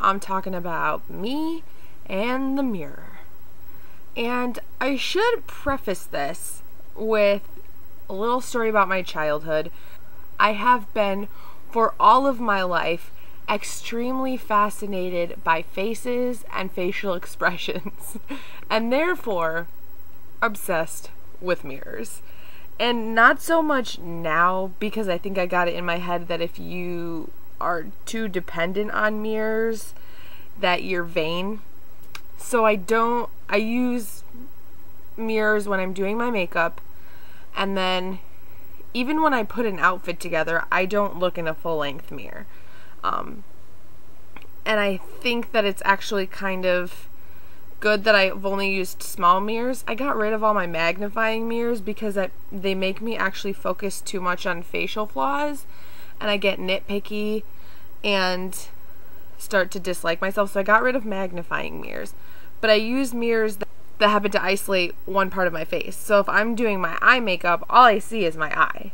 I'm talking about me and the mirror. And I should preface this with a little story about my childhood. I have been, for all of my life, extremely fascinated by faces and facial expressions, and therefore obsessed with mirrors. And not so much now, because I think I got it in my head that if you are too dependent on mirrors, that you're vain. So I use mirrors when I'm doing my makeup, and then even when I put an outfit together, I don't look in a full-length mirror. And I think that it's actually kind of good that I've only used small mirrors. I got rid of all my magnifying mirrors because they make me actually focus too much on facial flaws, and I get nitpicky and start to dislike myself. So I got rid of magnifying mirrors, but I use mirrors that happen to isolate one part of my face. So if I'm doing my eye makeup, all I see is my eye,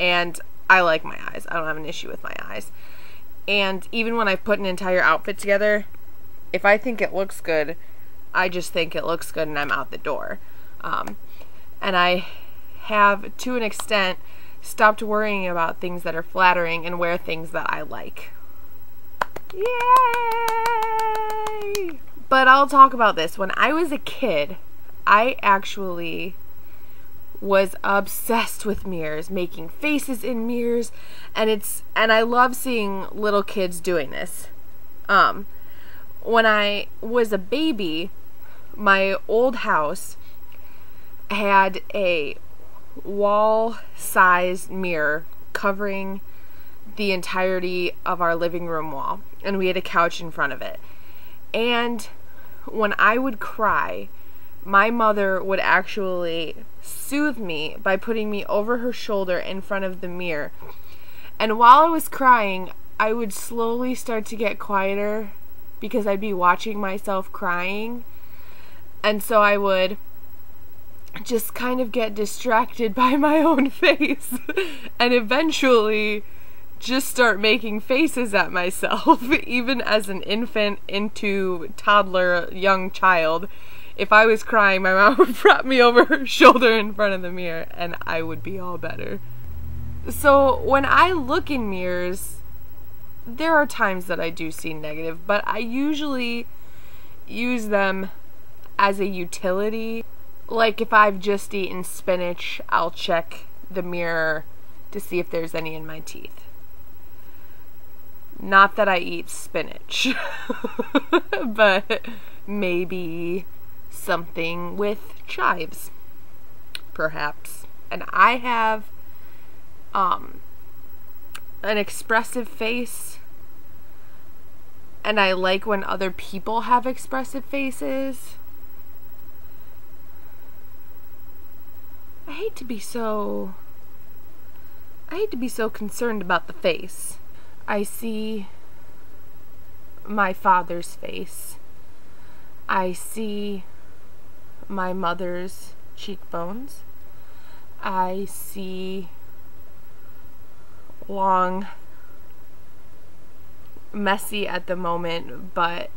and I like my eyes. I don't have an issue with my eyes. And even when I put an entire outfit together, if I think it looks good, I just think it looks good and I'm out the door. And I have, to an extent, stopped worrying about things that are flattering and wear things that I like. Yay! But I'll talk about this. When I was a kid, I actually was obsessed with mirrors, making faces in mirrors, and I love seeing little kids doing this. When I was a baby, my old house had a wall-sized mirror covering the entirety of our living room wall, and we had a couch in front of it. And when I would cry, my mother would actually soothe me by putting me over her shoulder in front of the mirror. And while I was crying, I would slowly start to get quieter because I'd be watching myself crying. And so I would just kind of get distracted by my own face and eventually just start making faces at myself, even as an infant into toddler, young child. If I was crying, my mom would prop me over her shoulder in front of the mirror and I would be all better. So when I look in mirrors, there are times that I do see negative, but I usually use them as a utility. Like if I've just eaten spinach, I'll check the mirror to see if there's any in my teeth. Not that I eat spinach, but maybe something with chives, perhaps. And I have an expressive face, and I like when other people have expressive faces. I hate to be so concerned about the face. I see my father's face. I see my mother's cheekbones. I see long, messy at the moment, but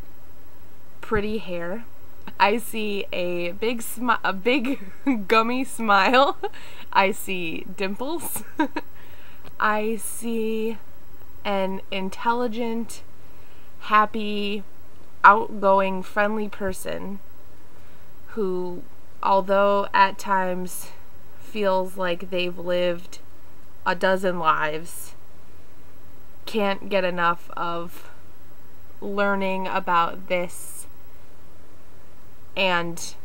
pretty hair. I see a big gummy smile. I see dimples. I see an intelligent, happy, outgoing, friendly person who, although at times feels like they've lived a dozen lives, can't get enough of learning about this and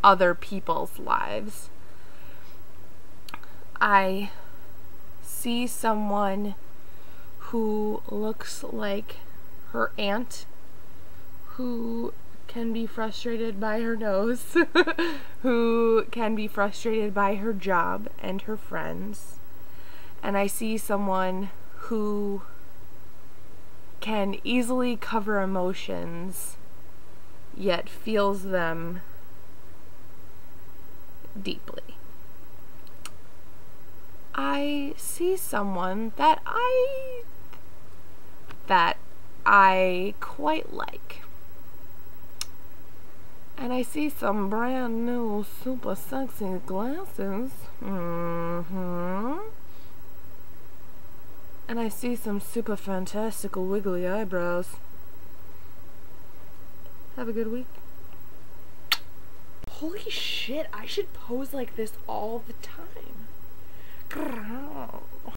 other people's lives. I see someone who looks like her aunt, who can be frustrated by her nose, who can be frustrated by her job and her friends. And I see someone who can easily cover emotions, yet feels them deeply. I see someone that I quite like. And I see some brand new super sexy glasses. And I see some super fantastical wiggly eyebrows. Have a good week. Holy shit, I should pose like this all the time.